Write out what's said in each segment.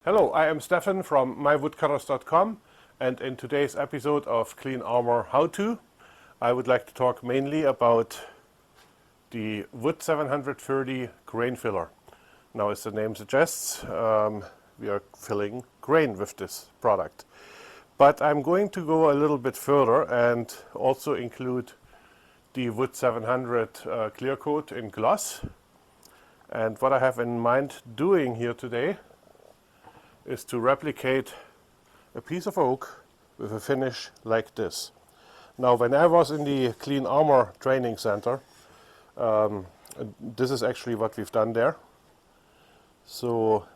Hello, I am Stefan from mywoodcutters.com, and in today's episode of Clean Armor How To, I would like to talk mainly about the Wood 730 grain filler. Now, as the name suggests, we are filling grain with this product. But I'm going to go a little bit further and also include the Wood 700 clear coat in gloss. And what I have in mind doing here today is to replicate a piece of oak with a finish like this. Now, when I was in the Clean Armor training center, this is actually what we've done there. So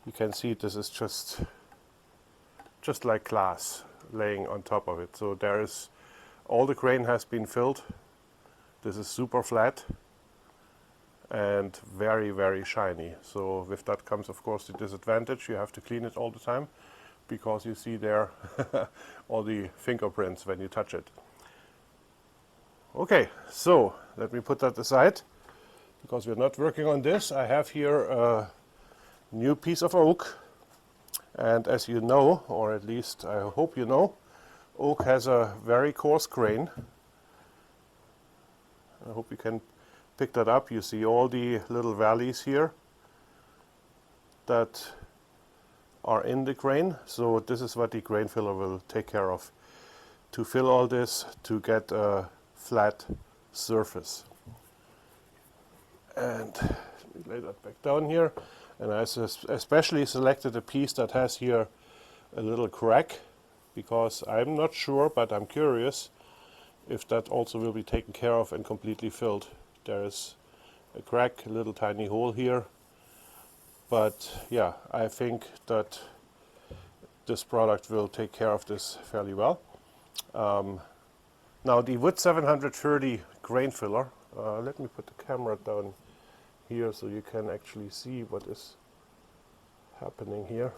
you can see this is just like glass laying on top of it. So there is, all the grain has been filled. This is super flat and very, very shiny. So with that comes, of course, the disadvantage. You have to clean it all the time because you see there all the fingerprints when you touch it. Okay, so let me put that aside because we're not working on this. I have here a new piece of oak, and as you know, or at least I hope you know, oak has a very coarse grain. I hope you can pick that up. You see all the little valleys here that are in the grain. So this is what the grain filler will take care of, to fill all this to get a flat surface. And let me lay that back down here. And I especially selected a piece that has here a little crack, because I'm not sure, but I'm curious if that also will be taken care of and completely filled. There is a crack, a little tiny hole here, but yeah, I think that this product will take care of this fairly well. Now, the Wood 730 grain filler, let me put the camera down here so you can actually see what is happening here.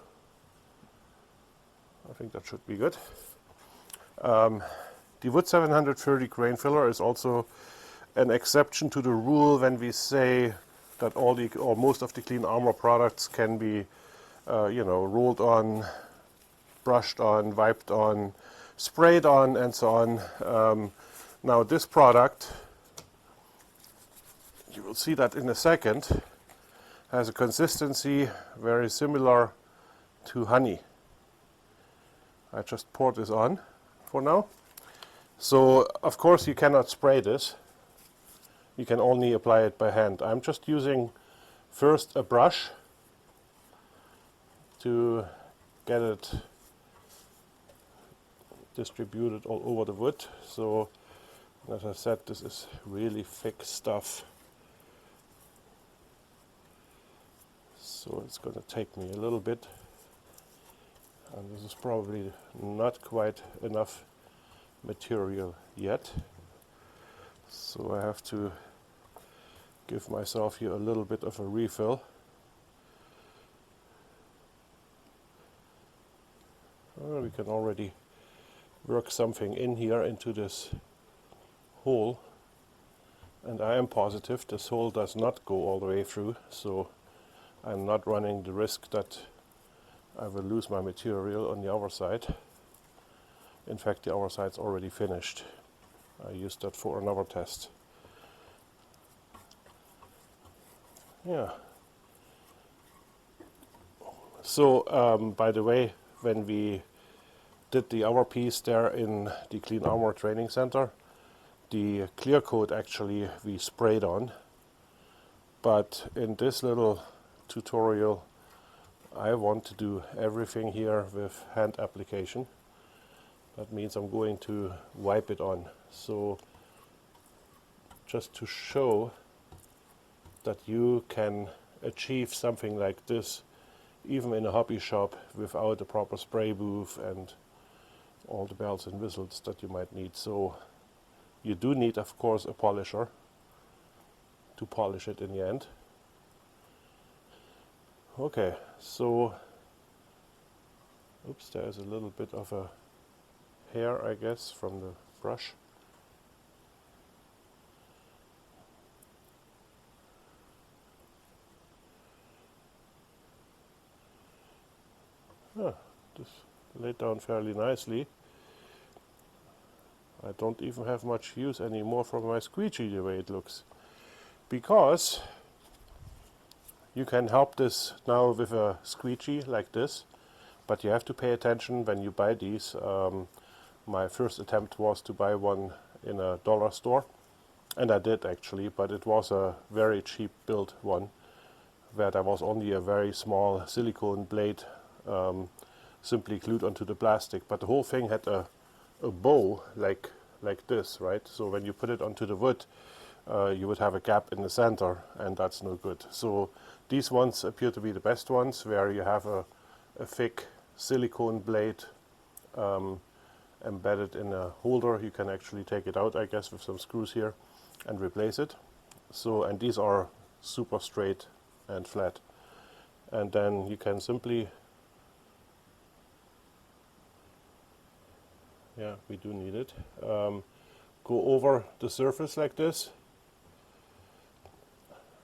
I think that should be good. The Wood 730 grain filler is also an exception to the rule when we say that all the or most of the Clean Armor products can be, rolled on, brushed on, wiped on, sprayed on, and so on. Now, this product, you will see that in a second, has a consistency very similar to honey. I just poured this on for now. So, of course, you cannot spray this. You can only apply it by hand. I'm just using first a brush to get it distributed all over the wood. So, as I said, this is really thick stuff. So it's going to take me a little bit. And this is probably not quite enough material yet. So I have to give myself here a little bit of a refill. We can already work something in here into this hole, and I am positive this hole does not go all the way through, so I'm not running the risk that I will lose my material on the other side. In fact, the other side's already finished. I used that for another test. Yeah. So, by the way, when we did the other piece there in the Clean Armor Training Center, the clear coat actually we sprayed on. But in this little tutorial, I want to do everything here with hand application. That means I'm going to wipe it on. So, just to show that you can achieve something like this even in a hobby shop without a proper spray booth and all the bells and whistles that you might need. So you do need, of course, a polisher to polish it in the end. Okay, so oops, there is a little bit of a hair, I guess, from the brush. This laid down fairly nicely. I don't even have much use anymore for my squeegee the way it looks, because you can help this now with a squeegee like this, but you have to pay attention when you buy these. My first attempt was to buy one in a dollar store, and I did actually, but it was a very cheap built one where there was only a very small silicone blade simply glued onto the plastic, but the whole thing had a bow like this, right? So when you put it onto the wood, you would have a gap in the center, and that's no good. So these ones appear to be the best ones, where you have a thick silicone blade embedded in a holder. You can actually take it out, I guess, with some screws here and replace it. So, and these are super straight and flat. And then you can simply, yeah, we do need it, go over the surface like this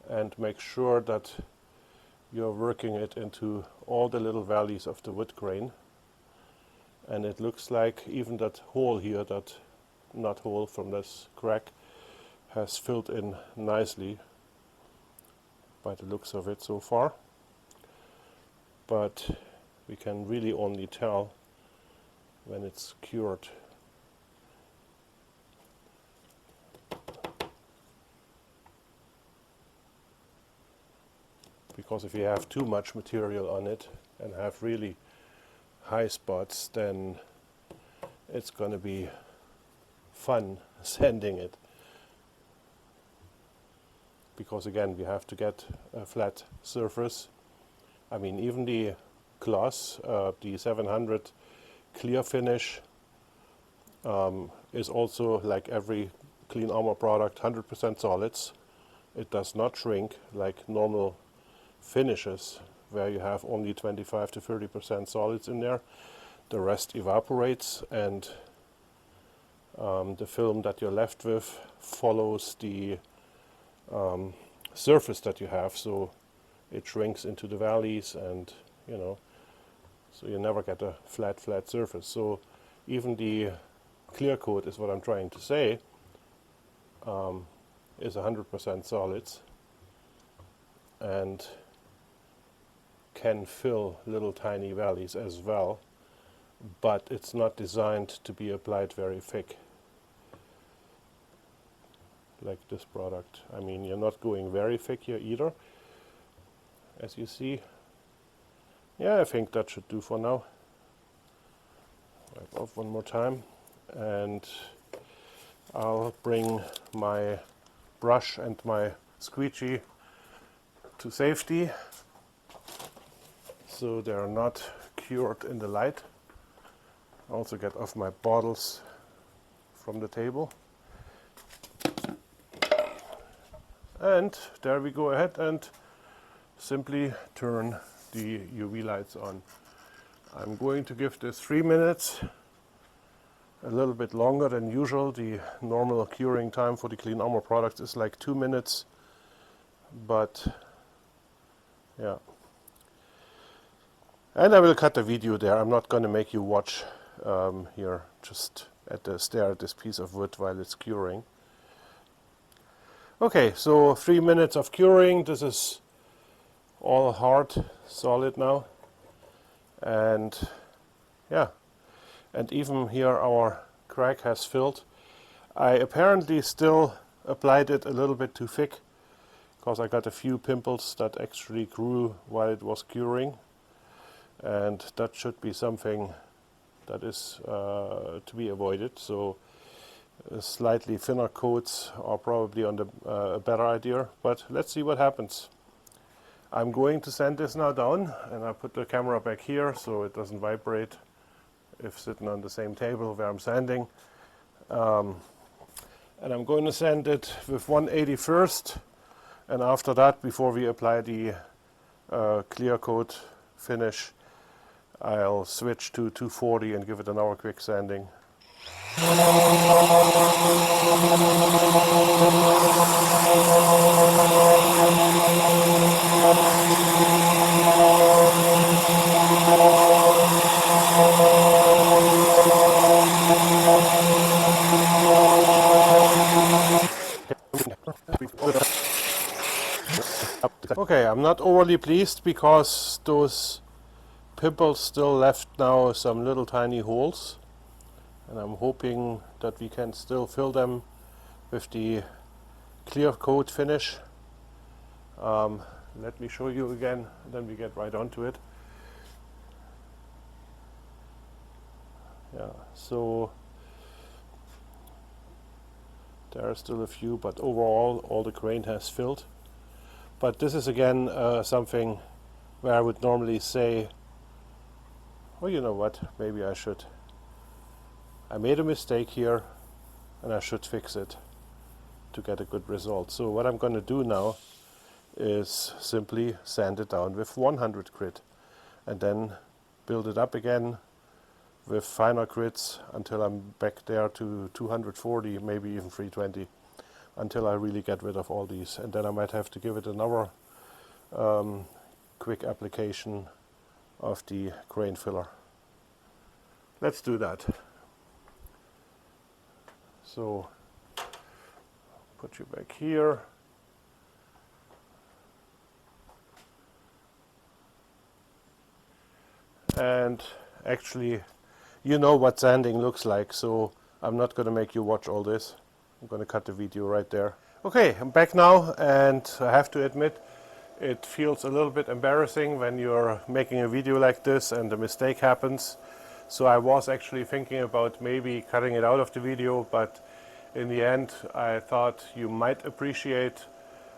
and make sure that you're working it into all the little valleys of the wood grain. And it looks like even that hole here, that nut hole from this crack, has filled in nicely by the looks of it so far. But we can really only tell when it's cured. Because if you have too much material on it and have really high spots, then it's going to be fun sanding it. Because again, we have to get a flat surface. I mean, even the gloss, the 700 clear finish, is also, like every Clean Armor product, 100% solids. It does not shrink like normal finishes, where you have only 25 to 30% solids in there. The rest evaporates, and the film that you're left with follows the surface that you have, so it shrinks into the valleys, and so you never get a flat surface. So even the clear coat, is what I'm trying to say, is 100% solids and can fill little tiny valleys as well, but it's not designed to be applied very thick like this product. I mean, you're not going very thick here either, as you see. Yeah, I think that should do for now. Wipe off one more time, and I'll bring my brush and my squeegee to safety, so they're not cured in the light. I'll also get off my bottles from the table. And there we go ahead and simply turn the UV lights on. I'm going to give this 3 minutes, a little bit longer than usual. The normal curing time for the Clean Armor products is like 2 minutes, but yeah. And I will cut the video there. I'm not going to make you watch here, just stare at this piece of wood while it's curing. Okay, so 3 minutes of curing. This is all hard, solid now. And yeah, and even here our crack has filled. I apparently still applied it a little bit too thick, because I got a few pimples that actually grew while it was curing. And that should be something that is to be avoided. So slightly thinner coats are probably on the a better idea, but let's see what happens. I'm going to sand this now down, and I put the camera back here so it doesn't vibrate if sitting on the same table where I'm sanding. And I'm going to sand it with 181st, and after that, before we apply the clear coat finish, I'll switch to 240 and give it another quick sanding. not overly pleased because those pimples still left now some little tiny holes, and I'm hoping that we can still fill them with the clear coat finish. Let me show you again, then we get right onto it. Yeah, so there are still a few, but overall all the grain has filled. But this is again something where I would normally say, oh, you know what, maybe I made a mistake here and I should fix it to get a good result. So what I'm going to do now is simply sand it down with 100 grit and then build it up again with finer grits until I'm back there to 240, maybe even 320, until I really get rid of all these. And then I might have to give it another quick application of the grain filler. Let's do that. So put you back here. And actually, you know what sanding looks like, so I'm not going to make you watch all this. I'm going to cut the video right there. Okay, I'm back now, and I have to admit it feels a little bit embarrassing when you're making a video like this and a mistake happens. So I was actually thinking about maybe cutting it out of the video, but in the end I thought you might appreciate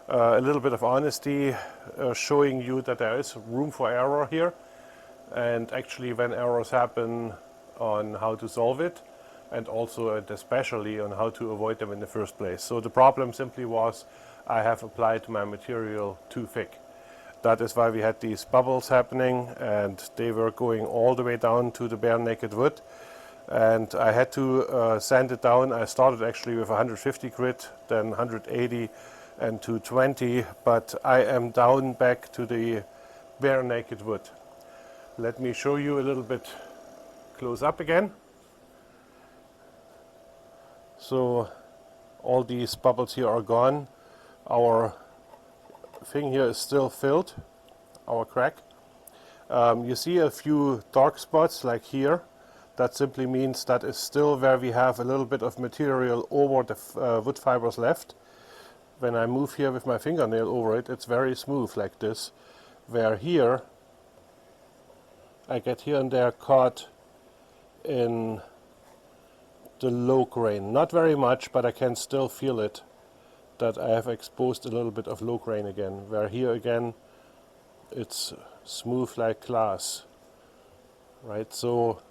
a little bit of honesty, showing you that there is room for error here, and actually when errors happen, on how to solve it, and also and especially on how to avoid them in the first place. So the problem simply was I have applied my material too thick. That is why we had these bubbles happening, and they were going all the way down to the bare naked wood, and I had to sand it down. I started actually with 150 grit, then 180 and 220, but I am down back to the bare naked wood. Let me show you a little bit close up again. So all these bubbles here are gone. Our thing here is still filled, our crack. You see a few dark spots like here. That simply means that is still where we have a little bit of material over the wood fibers left. When I move here with my fingernail over it, it's very smooth like this, where here I get here and there caught in the low grain. Not very much, but I can still feel it, that I have exposed a little bit of low grain again, where here again it's smooth like glass, right? So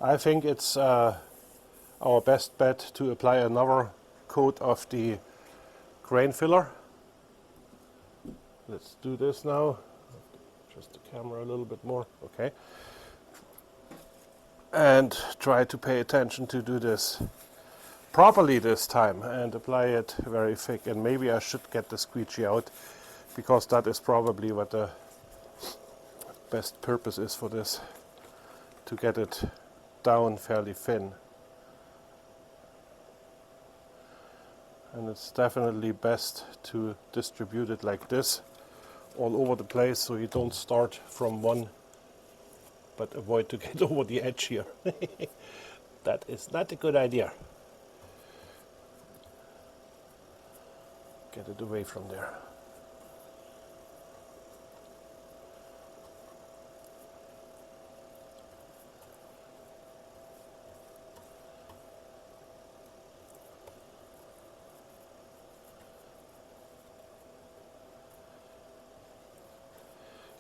I think it's our best bet to apply another coat of the grain filler. Let's do this now. Just the camera a little bit more, okay. And try to pay attention to do this properly this time and apply it very thick. And maybe I should get the squeegee out, because that is probably what the best purpose is for this, to get it down fairly thin. And it's definitely best to distribute it like this all over the place, so you don't start from one but avoid to get over the edge here. That is not a good idea. Get it away from there.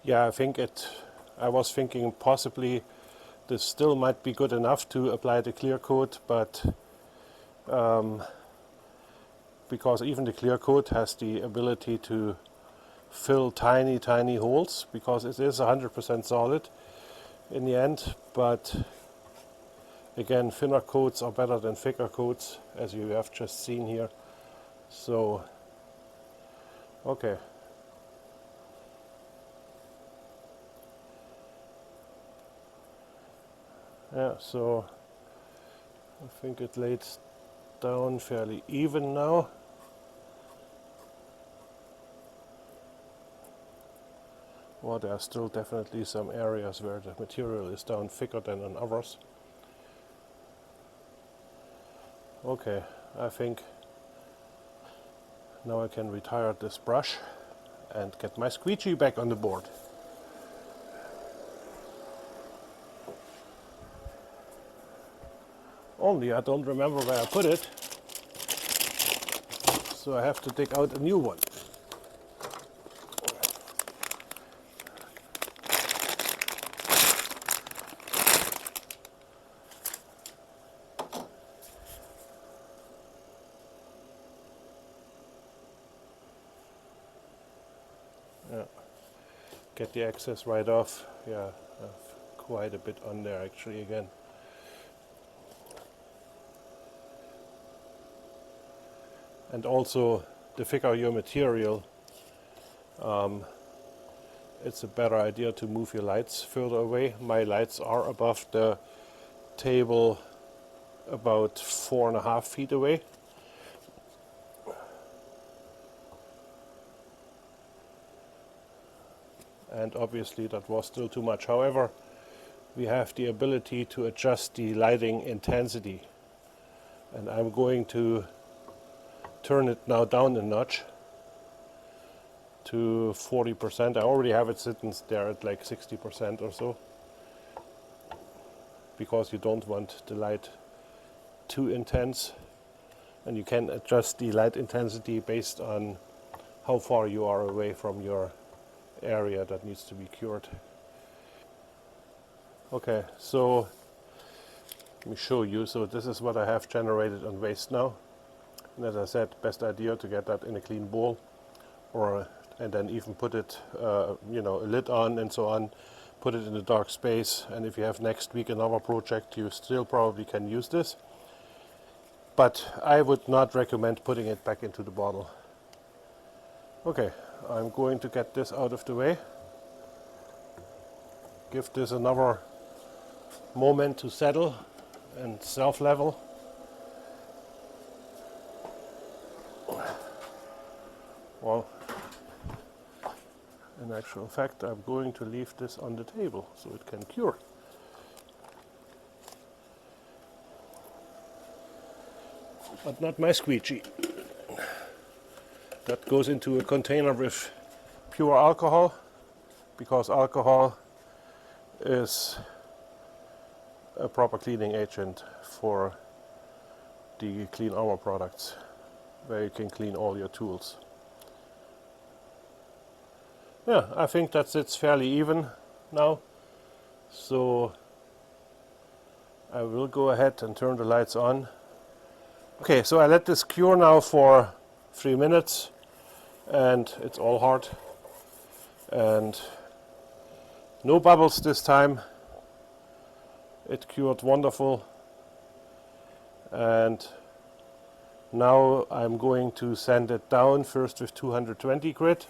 Yeah, I was thinking possibly this still might be good enough to apply the clear coat, but because even the clear coat has the ability to fill tiny holes, because it is 100% solid in the end. But again, thinner coats are better than thicker coats, as you have just seen here. So okay. Yeah, so I think it lays down fairly even now. Well, there are still definitely some areas where the material is down thicker than on others. Okay, I think now I can retire this brush and get my squeegee back on the board. Only I don't remember where I put it, so I have to dig out a new one. Get the excess right off. Yeah, I've quite a bit on there actually again. And also, the thicker your material, it's a better idea to move your lights further away. My lights are above the table about 4.5 feet away. And obviously that was still too much. However, we have the ability to adjust the lighting intensity. And I'm going to turn it now down a notch to 40%. I already have it sitting there at like 60% or so, because you don't want the light too intense. And you can adjust the light intensity based on how far you are away from your area that needs to be cured. Okay, so let me show you. So this is what I have generated on waste now. And as I said, best idea to get that in a clean bowl, and then even put it, a lid on and so on. Put it in a dark space, and if you have next week another project, you still probably can use this. But I would not recommend putting it back into the bottle. Okay, I'm going to get this out of the way. Give this another moment to settle and self-level. Well, in actual fact, I'm going to leave this on the table so it can cure. But not my squeegee. That goes into a container with pure alcohol, because alcohol is a proper cleaning agent for the Clean Armor products, where you can clean all your tools. Yeah, I think that sits fairly even now, so I will go ahead and turn the lights on. Okay, so I let this cure now for 3 minutes, and it's all hard, and no bubbles this time. It cured wonderful, and now I'm going to sand it down first with 220 grit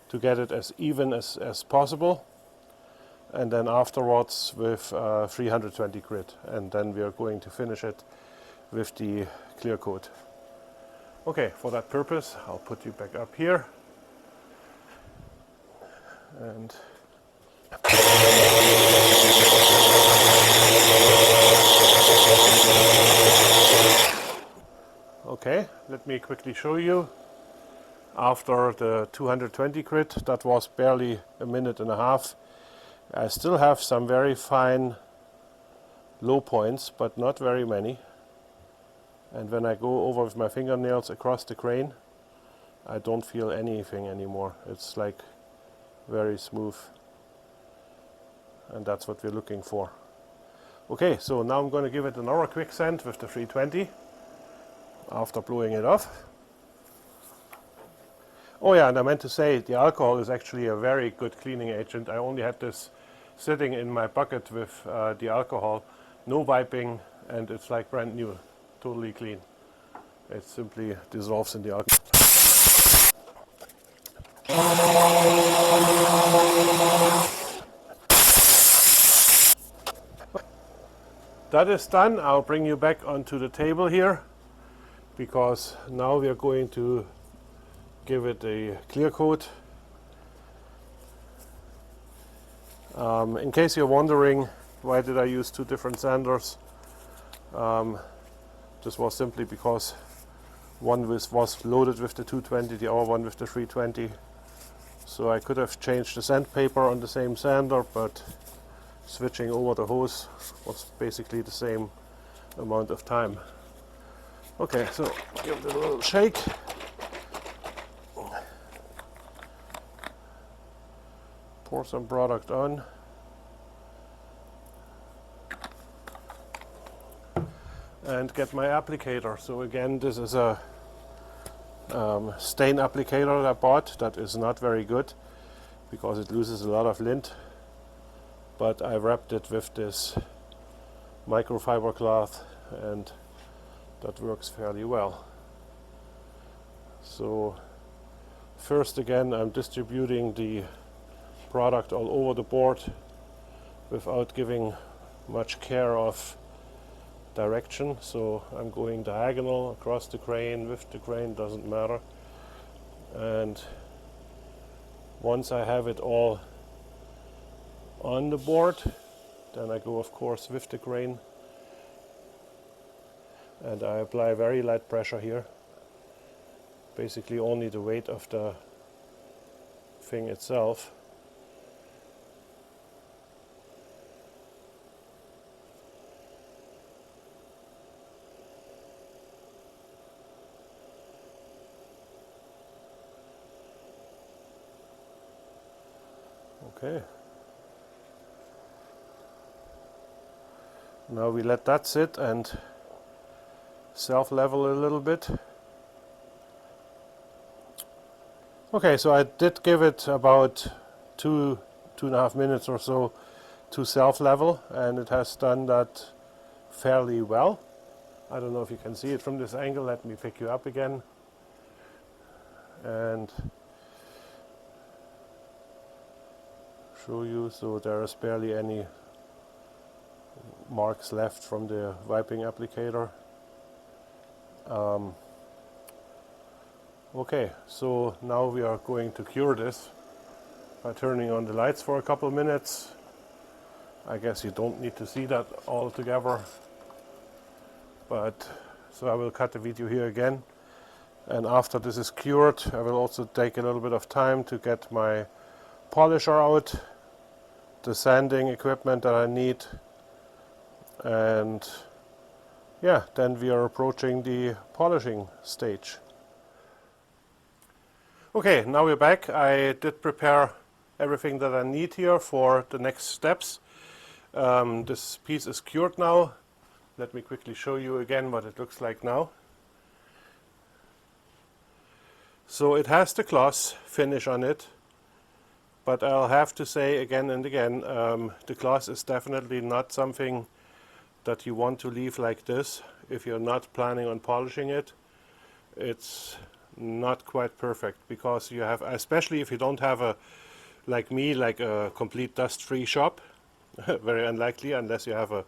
to get it as even as possible, and then afterwards with 320 grit, and then we are going to finish it with the clear coat. Okay, for that purpose I'll put you back up here, and okay, let me quickly show you. After the 220 grit, that was barely a minute and a half. I still have some very fine low points, but not very many. And when I go over with my fingernails across the grain, I don't feel anything anymore. It's like very smooth. And that's what we're looking for. Okay, so now I'm going to give it another quick sand with the 320 after blowing it off. Oh yeah, and I meant to say, the alcohol is actually a very good cleaning agent. I only had this sitting in my bucket with the alcohol, no wiping, and it's like brand new, totally clean. It simply dissolves in the alcohol. That is done. I'll bring you back onto the table here, because now we are going to give it a clear coat. In case you're wondering why did I use two different sanders, this was simply because one was loaded with the 220, the other one with the 320. So I could have changed the sandpaper on the same sander, but switching over the hose was basically the same amount of time. Okay, so give it a little shake. Pour some product on. And get my applicator. So again, this is a stain applicator that I bought that is not very good because it loses a lot of lint. But I wrapped it with this microfiber cloth and that works fairly well. So first again, I'm distributing the product all over the board without giving much care of direction. So I'm going diagonal across the crane, with the crane, doesn't matter. And once I have it all on the board, then I go of course with the crane and I apply very light pressure here, basically only the weight of the thing itself. Okay. Now we let that sit and self-level a little bit. Okay, so I did give it about 2.5 minutes or so to self-level, and it has done that fairly well. I don't know if you can see it from this angle. Let me pick you up again. And show you, so there is barely any marks left from the wiping applicator. Okay, so now we are going to cure this by turning on the lights for a couple of minutes. I guess you don't need to see that all together, but so I will cut the video here again, and after this is cured I will also take a little bit of time to get my polisher out, the sanding equipment that I need, and yeah, then we are approaching the polishing stage. Okay, now we're back. I did prepare everything that I need here for the next steps. This piece is cured now. Let me quickly show you again what it looks like now. So it has the gloss finish on it, but I'll have to say again and again, the gloss is definitely not something that you want to leave like this if you're not planning on polishing it. It's not quite perfect because you have, especially if you don't have a, like me, like a complete dust-free shop, very unlikely unless you have a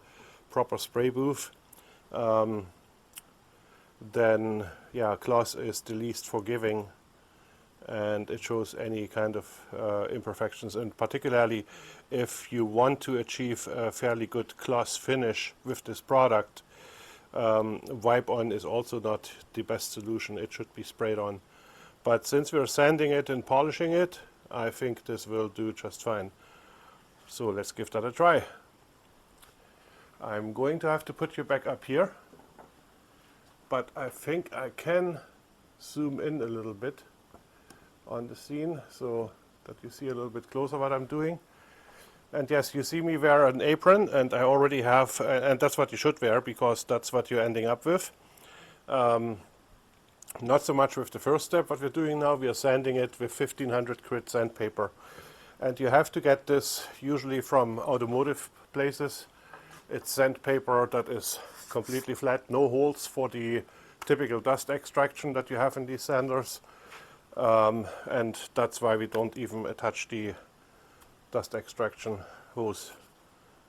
proper spray booth, then yeah, gloss is the least forgiving and it shows any kind of imperfections, and particularly if you want to achieve a fairly good gloss finish with this product, wipe on is also not the best solution. It should be sprayed on. But since we're sanding it and polishing it, I think this will do just fine. So let's give that a try. I'm going to have to put you back up here, but I think I can zoom in a little bit on the scene so that you see a little bit closer what I'm doing. And yes, you see me wear an apron, and I already have, and that's what you should wear because that's what you're ending up with. Not so much with the first step. What we're doing now, we are sanding it with 1500 grit sandpaper. And you have to get this usually from automotive places. It's sandpaper that is completely flat, no holes for the typical dust extraction that you have in these sanders. And that's why we don't even attach the dust extraction hose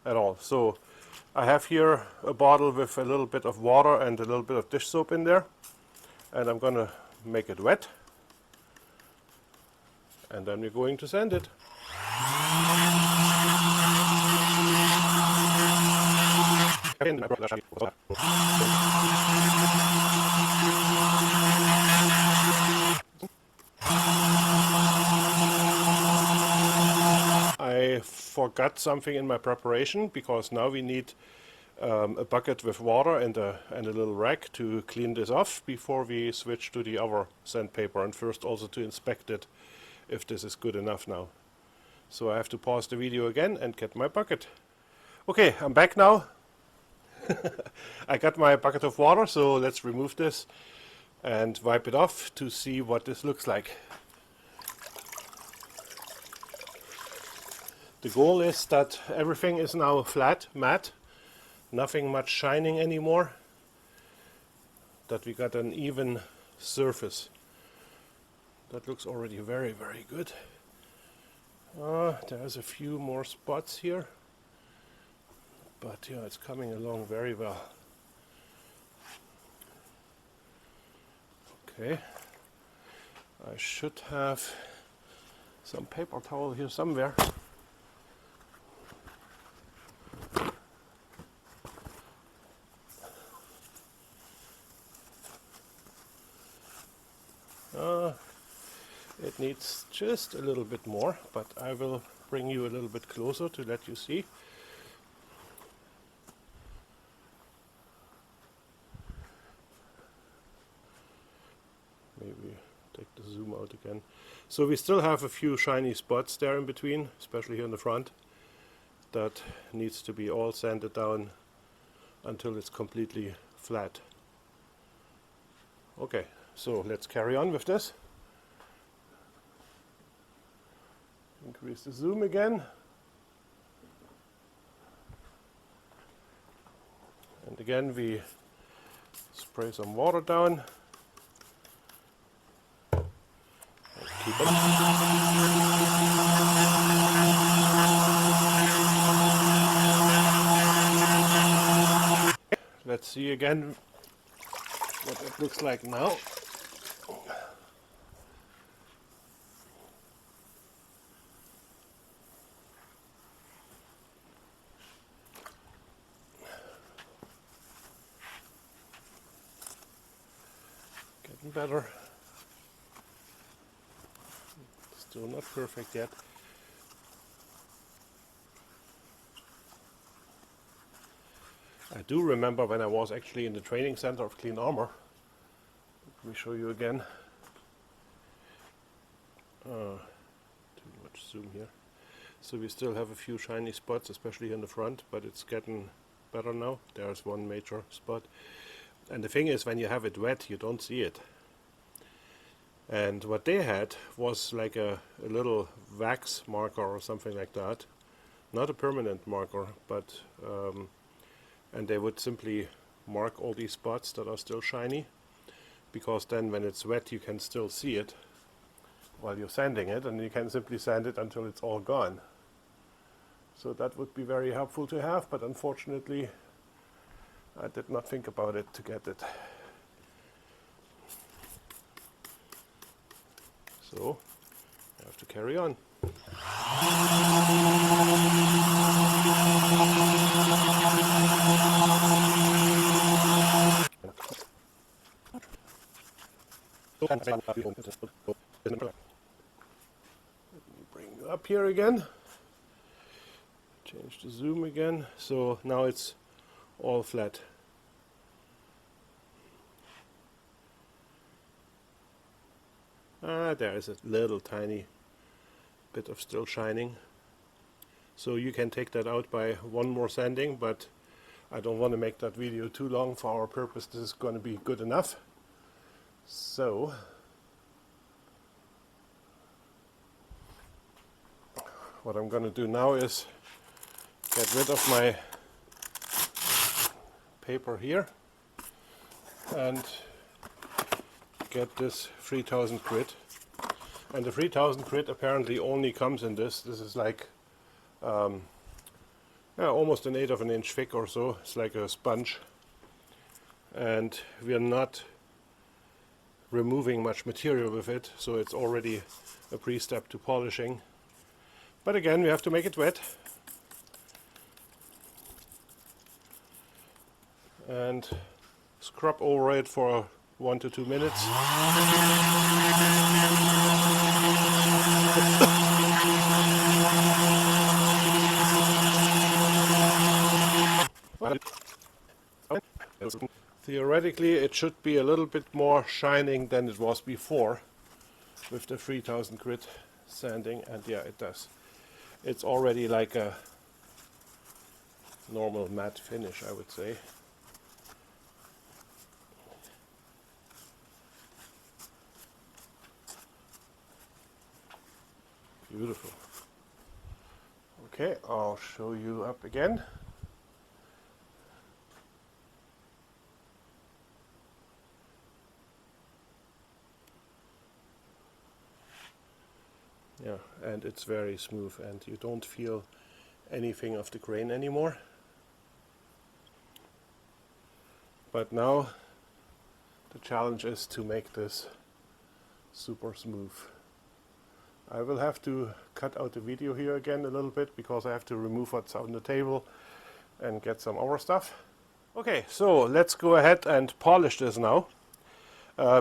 at all. So I have here a bottle with a little bit of water and a little bit of dish soap in there, and I'm going to make it wet, and then we're going to sand it. I forgot something in my preparation, because now we need a bucket with water and a little rag to clean this off before we switch to the other sandpaper, and first also to inspect it if this is good enough now. So I have to pause the video again and get my bucket. Okay, I'm back now. I got my bucket of water, so let's remove this and wipe it off to see what this looks like. The goal is that everything is now flat, matte, nothing much shining anymore, that we got an even surface. That looks already very, very good. There's a few more spots here, but yeah, it's coming along very well. Okay, I should have some paper towel here somewhere. It needs just a little bit more, but I will bring you a little bit closer to let you see. Maybe take the zoom out again. So we still have a few shiny spots there in between, especially here in the front. That needs to be all sanded down until it's completely flat. Okay, so let's carry on with this. Increase the zoom again. And again we spray some water down. And keep it. Let's see again what it looks like now. Getting better. Still not perfect yet. I do remember when I was actually in the training center of Clean Armor. Let me show you again. Too much zoom here. So we still have a few shiny spots, especially in the front, but it's getting better now. There's one major spot. And the thing is, when you have it wet, you don't see it. And what they had was like a little wax marker or something like that. Not a permanent marker, but and they would simply mark all these spots that are still shiny, because then when it's wet you can still see it while you're sanding it, and you can simply sand it until it's all gone. So that would be very helpful to have, but unfortunately I did not think about it to get it. So I have to carry on. Let me bring you up here again. Change the zoom again. So now it's all flat. There is a little tiny bit of still shining. So you can take that out by one more sanding, but I don't want to make that video too long. For our purpose, this is going to be good enough. So what I'm going to do now is get rid of my paper here and get this 3000 grit. And the 3000 grit apparently only comes in this. This is like almost 1/8 of an inch thick or so. It's like a sponge. And we are not removing much material with it, so it's already a pre-step to polishing. But again, we have to make it wet. and scrub over it for 1 to 2 minutes. Theoretically, it should be a little bit more shining than it was before with the 3000 grit sanding, and yeah, it does. It's already like a normal matte finish, I would say. Beautiful. Okay, I'll show you up again. Yeah, and it's very smooth and you don't feel anything of the grain anymore. But now the challenge is to make this super smooth. I will have to cut out the video here again a little bit because I have to remove what's on the table and get some other stuff. Okay, so let's go ahead and polish this now.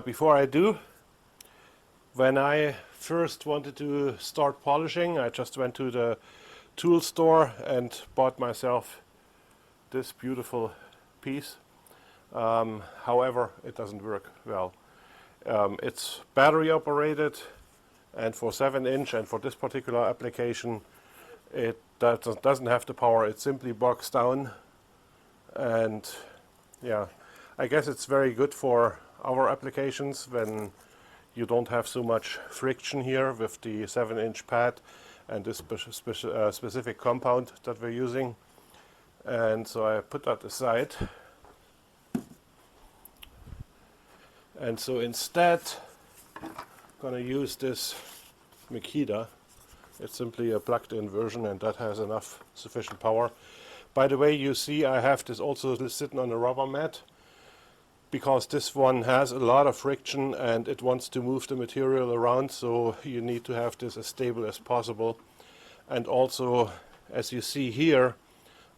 Before I do, when I first wanted to start polishing, I just went to the tool store and bought myself this beautiful piece. However, it doesn't work well. It's battery operated, and for 7-inch and for this particular application it doesn't have the power. It simply bogs down, and yeah, I guess it's very good for our applications when you don't have so much friction here with the 7-inch pad and this specific compound that we're using. And so I put that aside. And so instead, I'm going to use this Makita. It's simply a plugged-in version, and that has enough sufficient power. By the way, you see I have this also sitting on a rubber mat, because this one has a lot of friction and it wants to move the material around, so you need to have this as stable as possible. And also, as you see here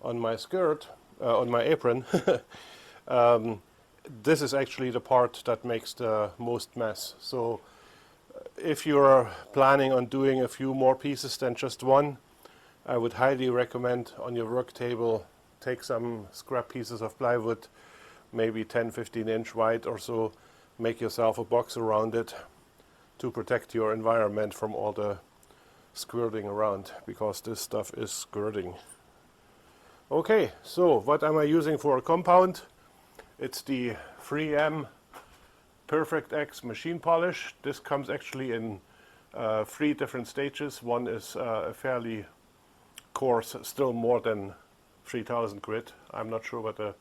on my skirt, on my apron, this is actually the part that makes the most mess. So if you're planning on doing a few more pieces than just one, I would highly recommend on your work table take some scrap pieces of plywood, maybe 10-15 inch wide or so, make yourself a box around it to protect your environment from all the squirting around, because this stuff is squirting. Okay, so what am I using for a compound? It's the 3M Perfect X machine polish. This comes actually in 3 different stages. One is a fairly coarse, still more than 3000 grit. I'm not sure what the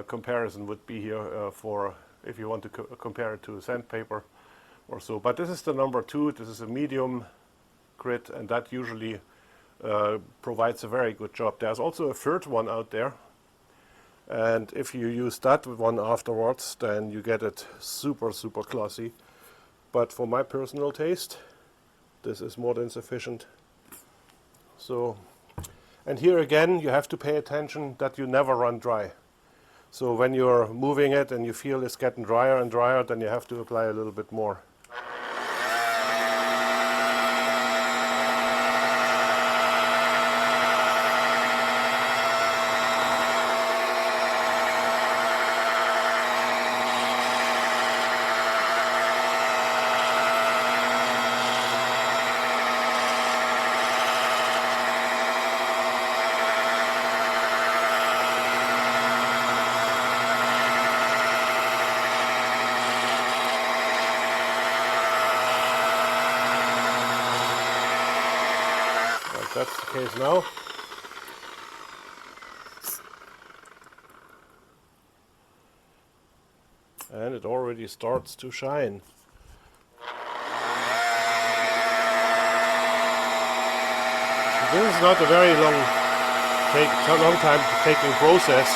comparison would be here for if you want to compare it to sandpaper or so. But this is the number 2. This is a medium grit, and that usually provides a very good job. There's also a third one out there, and if you use that one afterwards, then you get it super glossy. But for my personal taste, this is more than sufficient. So, and here again you have to pay attention that you never run dry. So when you're moving it and you feel it's getting drier and drier, then you have to apply a little bit more. That's the case now. And it already starts to shine. This is not a very long time taking process.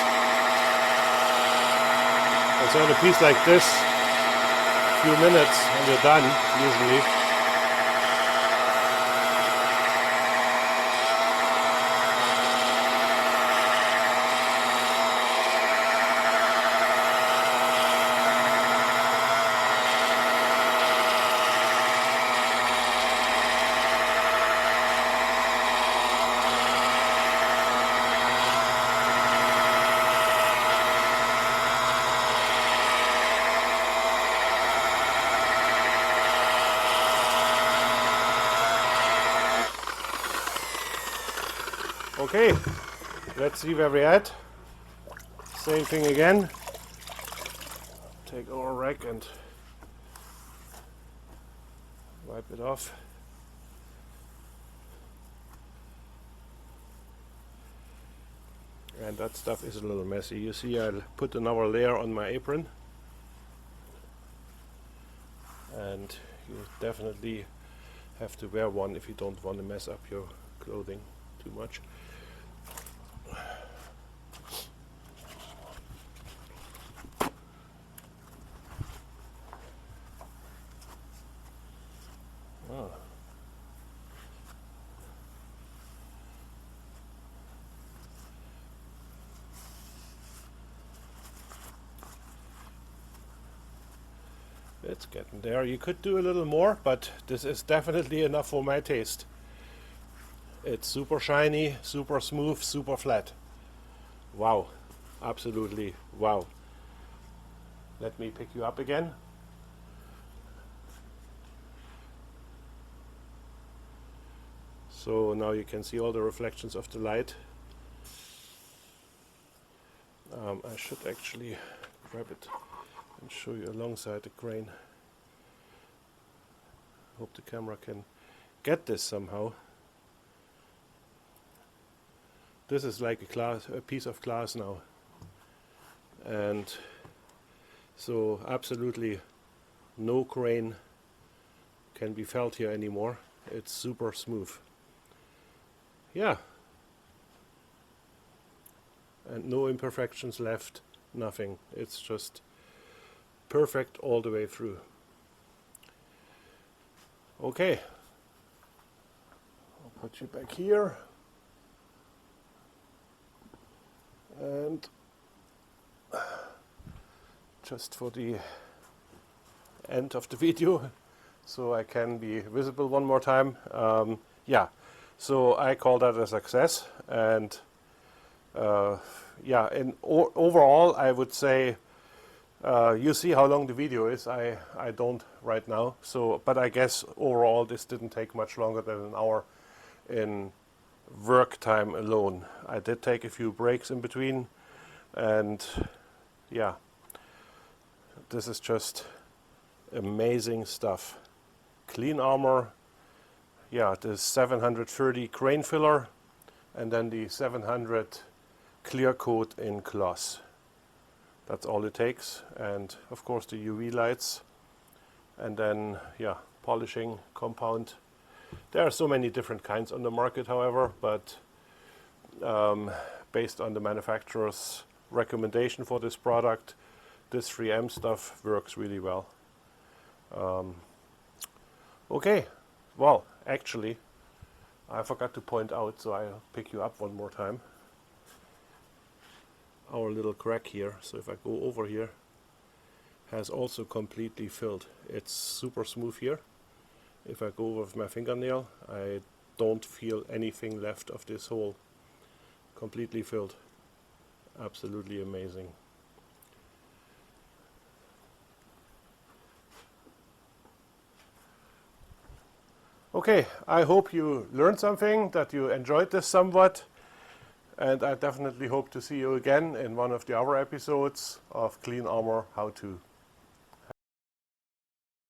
And so on a piece like this, a few minutes and you're done, usually. Okay, let's see where we're at. Same thing again. Take our rag and wipe it off. And that stuff is a little messy. You see, I'll put another layer on my apron. And you definitely have to wear one if you don't want to mess up your clothing too much. Oh. It's getting there. You could do a little more, but this is definitely enough for my taste. It's super shiny, super smooth, super flat. Wow, absolutely wow. Let me pick you up again. So now you can see all the reflections of the light. I should actually grab it and show you alongside the crane. Hope the camera can get this somehow. This is like a piece of glass now, and so absolutely no grain can be felt here anymore. It's super smooth. Yeah, and no imperfections left, nothing. It's just perfect all the way through. Okay, I'll put you back here. And just for the end of the video, so I can be visible one more time. Yeah, so I call that a success. And yeah, overall, I would say you see how long the video is. I don't right now. So, but I guess overall this didn't take much longer than an hour in work time alone. I did take a few breaks in between, and yeah, this is just amazing stuff. Clean Armor, yeah, the 730 grain filler, and then the 700 clear coat in gloss. That's all it takes, and of course the UV lights, and then yeah, polishing, compound. There are so many different kinds on the market, however, but based on the manufacturer's recommendation for this product, this 3M stuff works really well. Okay, well, actually, I forgot to point out, so I'll pick you up one more time. Our little crack here, so if I go over here, has also completely filled. It's super smooth here. If I go with my fingernail, I don't feel anything left of this hole. Completely filled. Absolutely amazing. Okay, I hope you learned something, that you enjoyed this somewhat, and I definitely hope to see you again in one of the other episodes of Clean Armor How To.